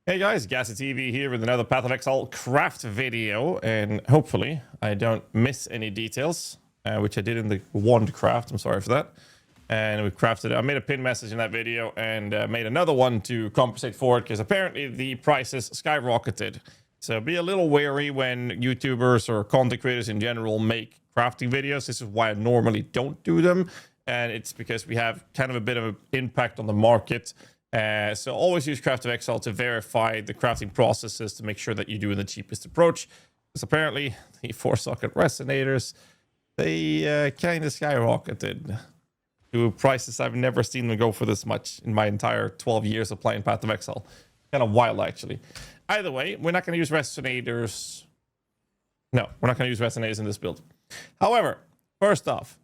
Hey guys, GHAZZY TV here with another Craftofexile craft video, and hopefully I don't miss any details, which I did in the wand craft. I'm sorry for that. And we crafted, I made a pin message in that video and made another one to compensate for it because apparently the prices skyrocketed. So be a little wary when YouTubers or content creators in general make crafting videos. This is why I normally don't do them, and it's because we have kind of a bit of an impact on the market. So always use Craftofexile to verify the crafting processes to make sure that you do the cheapest approach. Because apparently the 4-socket resonators, they kind of skyrocketed to prices I've never seen them go for this much in my entire 12 years of playing Craftofexile. Kind of wild, actually. Either way, we're not going to use resonators. No, we're not going to use resonators in this build. However, first off,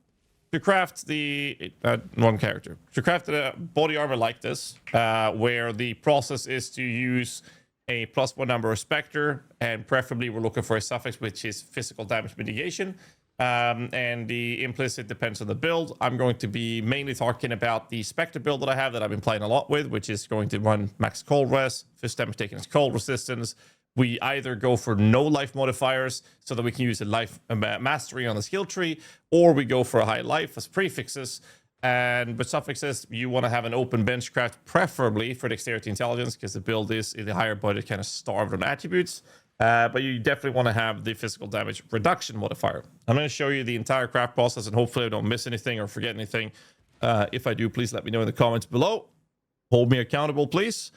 to craft the one character, to craft a body armor like this, where the process is to use a +1 number of Spectre, and preferably we're looking for a suffix which is physical damage mitigation, and the implicit depends on the build. I'm going to be mainly talking about the Spectre build that I have that I've been playing a lot with, which is going to run max cold res, first damage taken as cold resistance. We either go for no life modifiers so that we can use a life mastery on the skill tree, or we go for a high life as prefixes. And with suffixes, you want to have an open benchcraft, preferably for dexterity intelligence, because the build is in the higher budget kind of starved on attributes. But you definitely want to have the physical damage reduction modifier. I'm going to show you the entire craft process, and hopefully I don't miss anything or forget anything. If I do, please let me know in the comments below. Hold me accountable, please.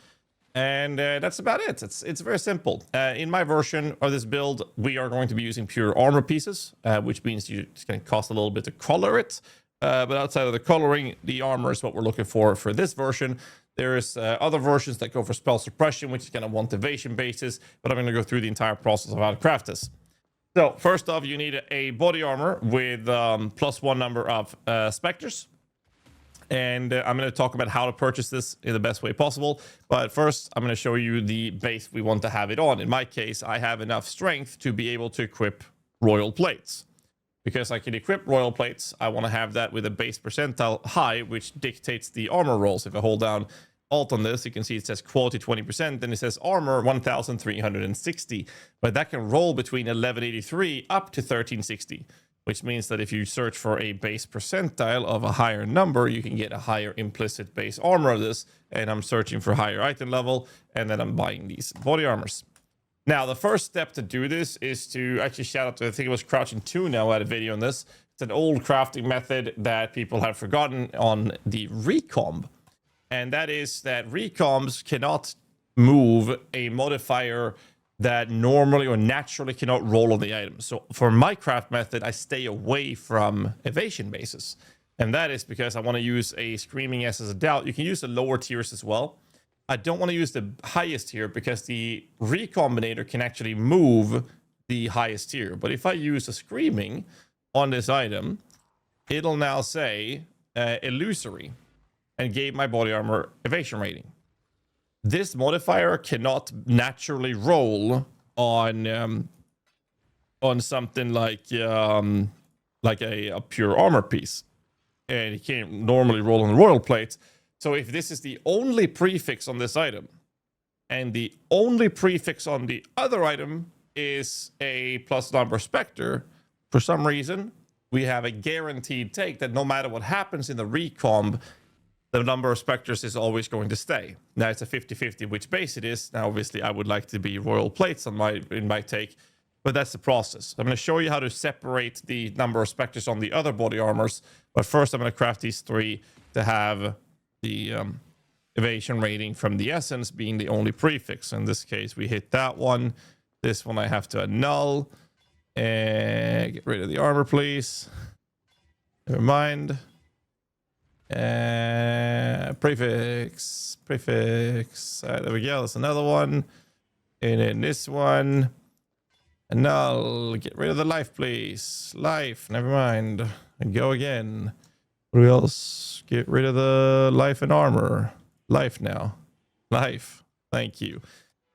And that's about it. It's very simple. In my version of this build, we are going to be using pure armor pieces, which means it's going to cost a little bit to color it. But outside of the coloring, the armor is what we're looking for this version. There's other versions that go for spell suppression, which is kind of one evasion basis. But I'm going to go through the entire process of how to craft this. So first off, you need a body armor with +1 number of Spectres. And I'm going to talk about how to purchase this in the best way possible. But first, I'm going to show you the base we want to have it on. In my case, I have enough strength to be able to equip royal plates. Because I can equip royal plates, I want to have that with a base percentile high, which dictates the armor rolls. If I hold down Alt on this, you can see it says quality 20%, then it says armor 1360. But that can roll between 1183 up to 1360. Which means that if you search for a base percentile of a higher number, you can get a higher implicit base armor of this. And I'm searching for higher item level, and then I'm buying these body armors. Now, the first step to do this is to actually shout out to, I think it was Crouching 2 now, had a video on this. It's an old crafting method that people have forgotten on the Recon. And that is that Recons cannot move a modifier that normally or naturally cannot roll on the item. So for my craft method, I stay away from evasion bases. And that is because I want to use a Screaming Essence of Doubt. You can use the lower tiers as well. I don't want to use the highest tier because the Recombinator can actually move the highest tier. But if I use a Screaming on this item, it'll now say Illusory and gave my body armor evasion rating. This modifier cannot naturally roll on something like a pure armor piece, and it can't normally roll on the royal plate. So if this is the only prefix on this item, and the only prefix on the other item is a +1 number Spectre, for some reason we have a guaranteed take that no matter what happens in the recomb, the number of Spectres is always going to stay. Now it's a 50-50 which base it is. Now obviously I would like to be royal plates in my take, but that's the process. I'm going to show you how to separate the number of Spectres on the other body armors, but first I'm going to craft these 3 to have the evasion rating from the essence being the only prefix. In this case we hit that one. This one I have to annul and get rid of the armor, please. Never mind. Prefix. There we go. That's another one. And then this one. Annul. Get rid of the life, please. Life. Never mind. And go again. What else? Get rid of the life and armor. Life now. Life. Thank you.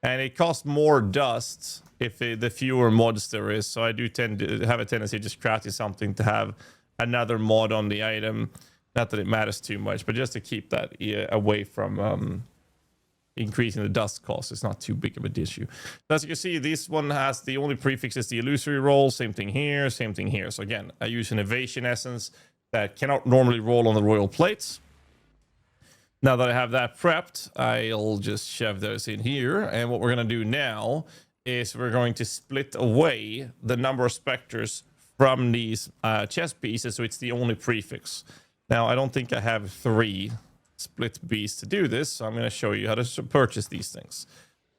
And it costs more dust if the fewer mods there is. So I do tend to have a tendency of just crafting something to have another mod on the item. Not that it matters too much, but just to keep that away from increasing the dust cost. It's not too big of an issue. So as you can see, this one has the only prefix is the illusory roll. Same thing here, same thing here. So again, I use an evasion essence that cannot normally roll on the royal plates. Now that I have that prepped, I'll just shove those in here. And what we're going to do now is we're going to split away the number of specters from these chest pieces, so it's the only prefix. Now, I don't think I have 3 split beasts to do this, so I'm going to show you how to purchase these things.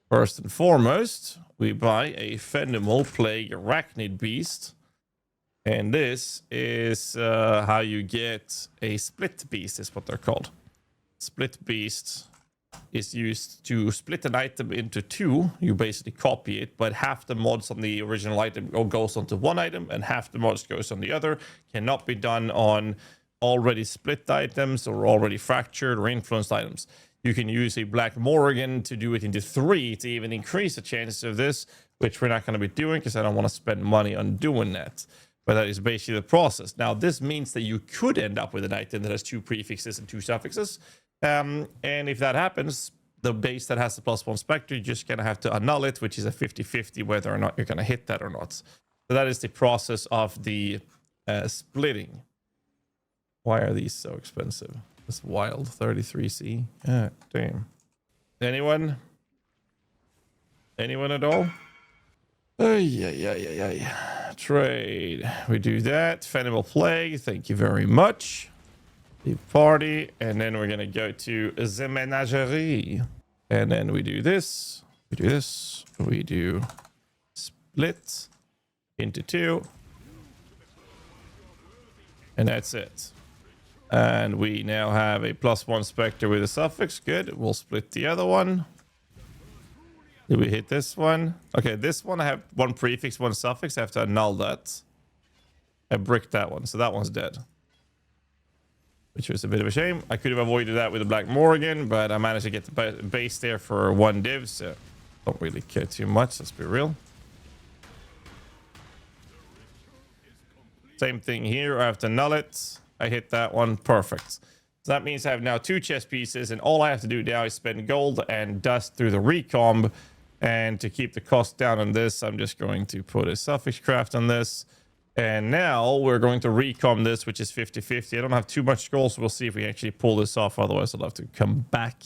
First and foremost, we buy a Fendimal Plague Arachnid Beast. And this is how you get a split beast, is what they're called. Split beast is used to split an item into 2. You basically copy it, but half the mods on the original item goes onto one item and half the mods goes on the other. Cannot be done on already split items or already fractured or influenced items. You can use a Black Morrigan to do it into 3 to even increase the chances of this, which we're not going to be doing because I don't want to spend money on doing that. But that is basically the process. Now, this means that you could end up with an item that has 2 prefixes and 2 suffixes. And if that happens, the base that has the +1 Spectre, you're just going to have to annul it, which is a 50-50 whether or not you're going to hit that or not. So that is the process of the splitting. Why are these so expensive? It's wild. 33C. Yeah, damn. Anyone? Anyone at all? Yeah. Trade. We do that. Fendimal Plague. Thank you very much. The party, and then we're gonna go to the menagerie, and then we do this, we do split into 2, and that's it. And we now have a +1 Spectre with a suffix. Good. We'll split the other one. Did we hit this one? Okay, this one I have 1 prefix, 1 suffix. I have to annul that. I bricked that one, so that one's dead, which was a bit of a shame. I could have avoided that with a Black Morrigan, but I managed to get the base there for 1 div, so don't really care too much, let's be real. Same thing here, I have to null it. I hit that one, perfect. So that means I have now 2 chess pieces, and all I have to do now is spend gold and dust through the recomb. And to keep the cost down on this, I'm just going to put a suffix craft on this. And now we're going to recom this, which is 50-50. I don't have too much gold, so we'll see if we actually pull this off. Otherwise, I'll have to come back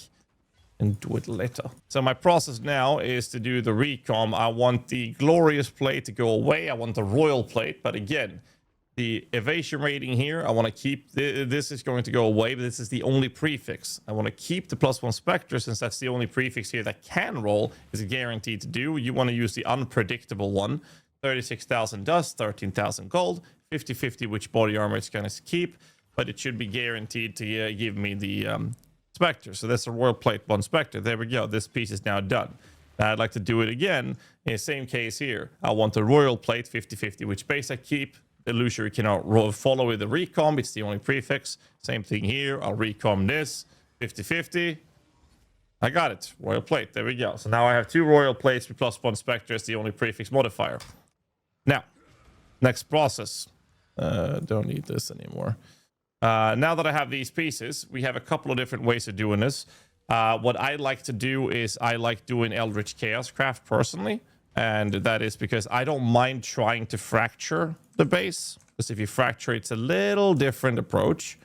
and do it later. So my process now is to do the recom. I want the glorious plate to go away. I want the royal plate. But again, the evasion rating here, I want to keep... This is going to go away, but this is the only prefix. I want to keep the +1 Spectre, since that's the only prefix here that can roll, is guaranteed to do. You want to use the unpredictable one. 36,000 dust, 13,000 gold, 50-50 which body armor it's going to keep, but it should be guaranteed to give me the Spectre. So that's a royal plate 1 Spectre. There we go. This piece is now done. Now I'd like to do it again in the same case here. I want the royal plate 50-50 which base I keep. The illusory cannot follow with the recom. It's the only prefix. Same thing here. I'll recom this 50-50. I got it. Royal plate. There we go. So now I have 2 royal plates with +1 Spectre as the only prefix modifier. Now, next process. Don't need this anymore. Now that I have these pieces, we have a couple of different ways of doing this. What I like to do is I like doing Eldritch Chaos Craft personally. And that is because I don't mind trying to fracture the base. Because if you fracture, it's a little different approach.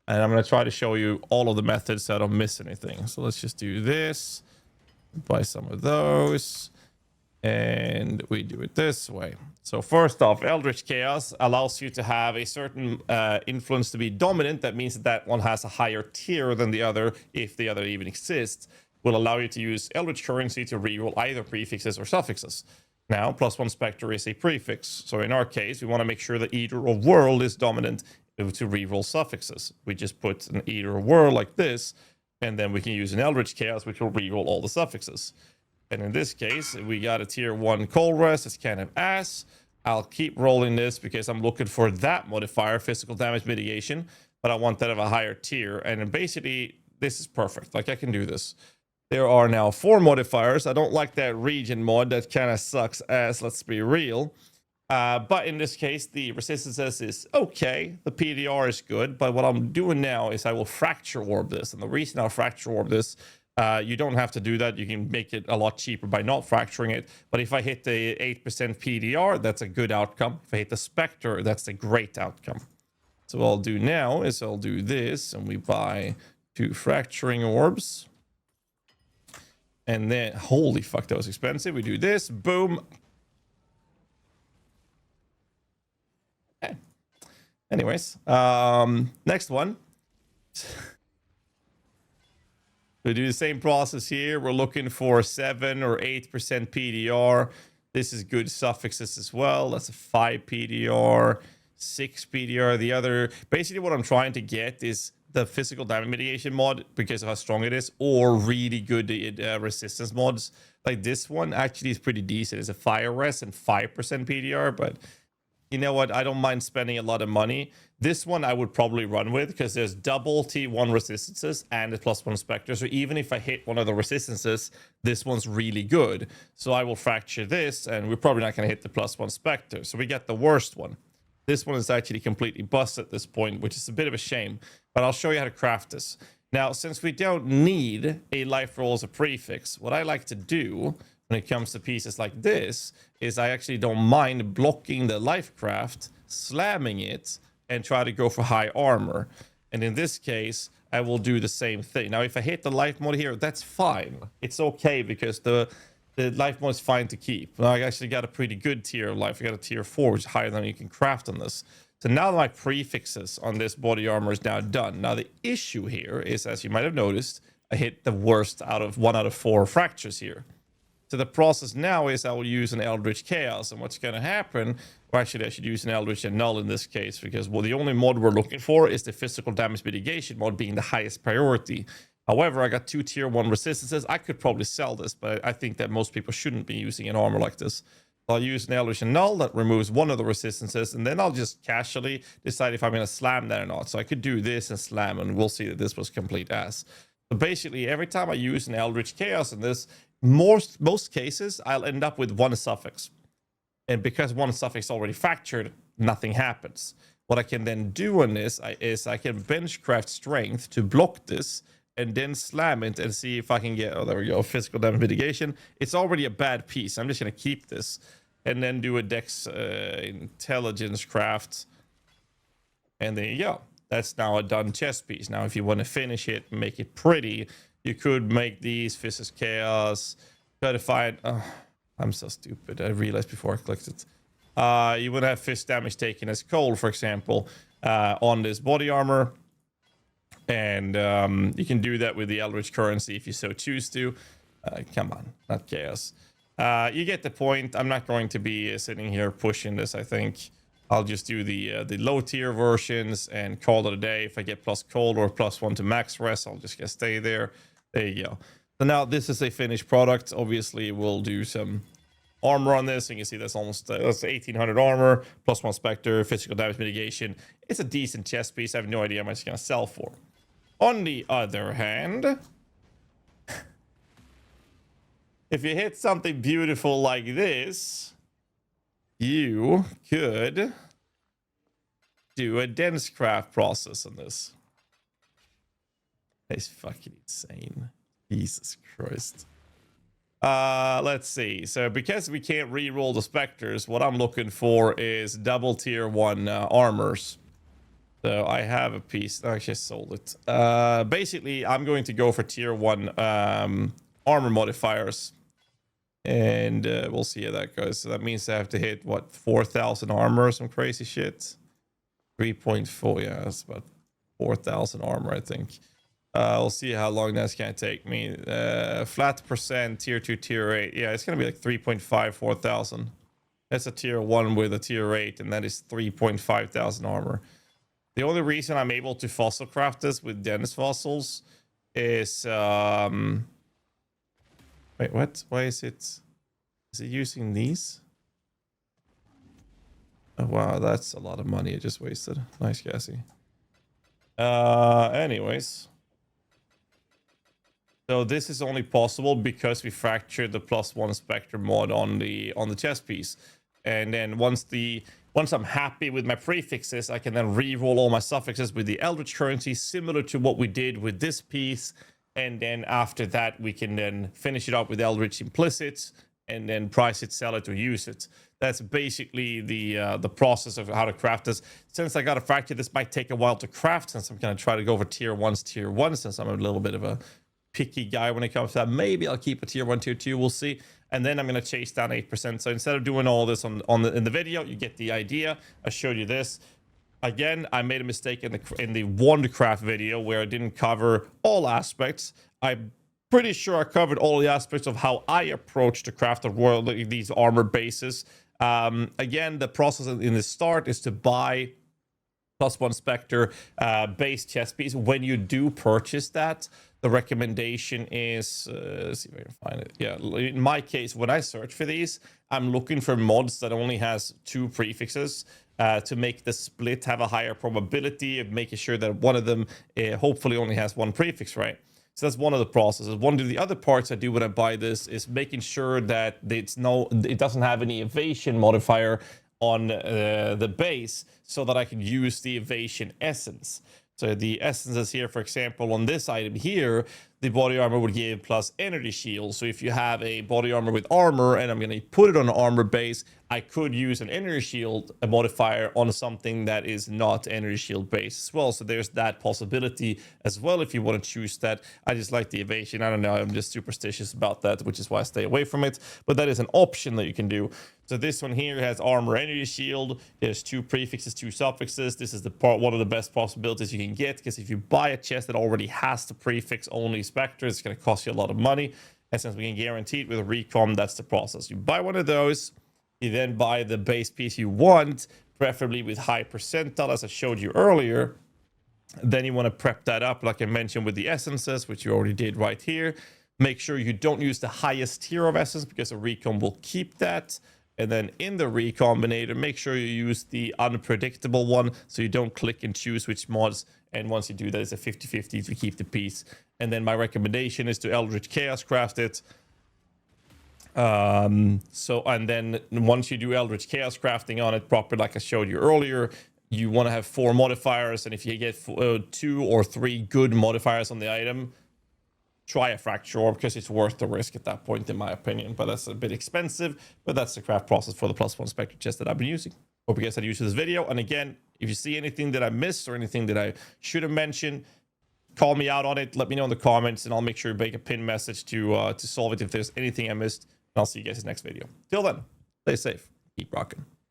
And I'm going to try to show you all of the methods so I don't miss anything. So let's just do this. Buy some of those. And we do it this way. So first off, Eldritch Chaos allows you to have a certain influence to be dominant. That means that that one has a higher tier than the other, if the other even exists. Will allow you to use Eldritch Currency to reroll either prefixes or suffixes. Now, +1 Spectre is a prefix. So in our case, we want to make sure that Eater of World is dominant to reroll suffixes. We just put an Eater of World like this, and then we can use an Eldritch Chaos, which will reroll all the suffixes. And in this case, we got a tier 1 Cold Rest. It's kind of ass. I'll keep rolling this because I'm looking for that modifier, physical damage mitigation, but I want that of a higher tier. And basically, this is perfect. Like, I can do this. There are now 4 modifiers. I don't like that region mod. That kind of sucks ass, let's be real. But in this case, the resistances is okay. The PDR is good. But what I'm doing now is I will fracture orb this. And the reason I'll fracture orb this, You don't have to do that. You can make it a lot cheaper by not fracturing it. But if I hit the 8% PDR, that's a good outcome. If I hit the Spectre, that's a great outcome. So what I'll do now is I'll do this, and we buy 2 fracturing orbs. And then, holy fuck, that was expensive. We do this, boom. Okay. Anyways, next one. We do the same process here. We're looking for 7 or 8% PDR. This is good suffixes as well. That's a 5 PDR, 6 PDR. The other, basically what I'm trying to get is the physical damage mitigation mod because of how strong it is, or really good resistance mods. Like this one actually is pretty decent. It's a fire res and 5% PDR, but you know what? I don't mind spending a lot of money. This one I would probably run with because there's double T1 resistances and a +1 Spectre. So even if I hit one of the resistances, this one's really good. So I will fracture this, and we're probably not going to hit the +1 Spectre. So we get the worst one. This one is actually completely busted at this point, which is a bit of a shame. But I'll show you how to craft this. Now, since we don't need a life roll as a prefix, what I like to do when it comes to pieces like this is I actually don't mind blocking the life craft, slamming it, and try to go for high armor. And in this case, I will do the same thing. Now, if I hit the life mod here, that's fine. It's okay because the life mod is fine to keep. Now, I actually got a pretty good tier of life. I got a tier 4, which is higher than you can craft on this. So now my prefixes on this body armor is now done. Now, the issue here is, as you might have noticed, I hit the worst out of 1 out of 4 fractures here. So the process now is I will use an Eldritch Chaos. And what's going to happen, or actually I should use an Eldritch and Null in this case, because well, the only mod we're looking for is the physical damage mitigation mod being the highest priority. However, I got 2 tier 1 resistances. I could probably sell this, but I think that most people shouldn't be using an armor like this. I'll use an Eldritch and Null that removes one of the resistances, and then I'll just casually decide if I'm going to slam that or not. So I could do this and slam, and we'll see that this was complete ass. So basically, every time I use an Eldritch Chaos in this, most cases, I'll end up with 1 suffix. And because 1 suffix is already fractured, nothing happens. What I can then do on this is I can benchcraft strength to block this, and then slam it and see if I can get, oh, there we go, physical damage mitigation. It's already a bad piece. I'm just going to keep this and then do a dex intelligence craft. And there you go. That's now a done chest piece. Now, if you want to finish it, make it pretty, you could make these Physics Chaos, certified. Oh, I'm so stupid. I realized before I clicked it. You would have fist damage taken as cold, for example, on this body armor. And you can do that with the Eldritch currency if you so choose to. Come on, not chaos. You get the point. I'm not going to be sitting here pushing this, I think. I'll just do the low tier versions and call it a day. If I get plus cold or +1 to max rest, I'll just stay there. There you go. So now this is a finished product. Obviously, we'll do some armor on this. And you can see that's almost that's 1800 armor, +1 Spectre, physical damage mitigation. It's a decent chest piece. I have no idea how much it's going to sell for. On the other hand, if you hit something beautiful like this, you could do a dense craft process on this. It's fucking insane. Jesus Christ. Let's see. So because we can't re-roll the Spectres, what I'm looking for is double tier 1 armors. So I have a piece. I actually sold it. Basically, I'm going to go for tier 1 armor modifiers. And we'll see how that goes. So that means I have to hit, what, 4,000 armor or some crazy shit? 3.4, yeah, that's about 4,000 armor, I think. We'll see how long that's going to take me. Flat percent, tier 2, tier 8. Yeah, it's going to be like 3.5, 4,000. That's a tier 1 with a tier 8, and that is 3.5 thousand armor. The only reason I'm able to fossil craft this with dense fossils is... Wait, what? Why is it... Is it using these? Oh, wow, that's a lot of money I just wasted. Nice, GHAZZY. Anyways. So this is only possible because we fractured the +1 Spectre mod on the chest piece. And then once I'm happy with my prefixes, I can then re-roll all my suffixes with the Eldritch currency, similar to what we did with this piece. And then after that, we can then finish it up with Eldritch Implicit and then price it, sell it, or use it. That's basically the process of how to craft this. Since I got a fracture, this might take a while to craft, since I'm going to try to go for tier 1, since I'm a little bit of a picky guy when it comes to that. Maybe I'll keep a tier 1, tier 2, we'll see. And then I'm going to chase down 8%. So instead of doing all this in the video, you get the idea. I showed you this. Again, I made a mistake in the wand craft video where I didn't cover all aspects. I'm pretty sure I covered all the aspects of how I approach the craft of world, these armor bases. Again, the process in the start is to buy +1 Spectre base chest piece. When you do purchase that, the recommendation is, let's see if I can find it. Yeah, in my case, when I search for these, I'm looking for mods that only has 2 prefixes to make the split have a higher probability of making sure that one of them hopefully only has 1 prefix, right? So that's one of the processes. One of the other parts I do when I buy this is making sure that it doesn't have any evasion modifier on the base, so that I can use the evasion essence. So the essences here, for example, on this item here, the body armor would give plus energy shield. So if you have a body armor with armor and I'm going to put it on an armor base, I could use an energy shield modifier on something that is not energy shield based as well. So there's that possibility as well if you want to choose that. I just like the evasion. I don't know. I'm just superstitious about that, which is why I stay away from it. But that is an option that you can do. So this one here has armor, energy shield. There's 2 prefixes, 2 suffixes. This is one of the best possibilities you can get, because if you buy a chest that already has the prefix only Spectre, it's going to cost you a lot of money. And since we can guarantee it with Recon, that's the process. You buy one of those, you then buy the base piece you want, preferably with high percentile, as I showed you earlier. Then you want to prep that up, like I mentioned, with the essences, which you already did right here. Make sure you don't use the highest tier of essence, because a Recon will keep that. And then in the recombinator, make sure you use the unpredictable one, so you don't click and choose which mods. And once you do that, it's a 50-50 to keep the piece. And then my recommendation is to Eldritch Chaos craft it. And then once you do Eldritch Chaos crafting on it proper, like I showed you earlier, you want to have 4 modifiers. And if you get 2 or 3 good modifiers on the item, try a fracture orb, because it's worth the risk at that point, in my opinion. But that's a bit expensive, but that's the craft process for the +1 Spectre chest that I've been using. Hope you guys had use of this video. And again, if you see anything that I missed or anything that I should have mentioned, call me out on it. Let me know in the comments, and I'll make sure to make a pin message to solve it if there's anything I missed. And I'll see you guys in the next video. Till then, stay safe. Keep rocking.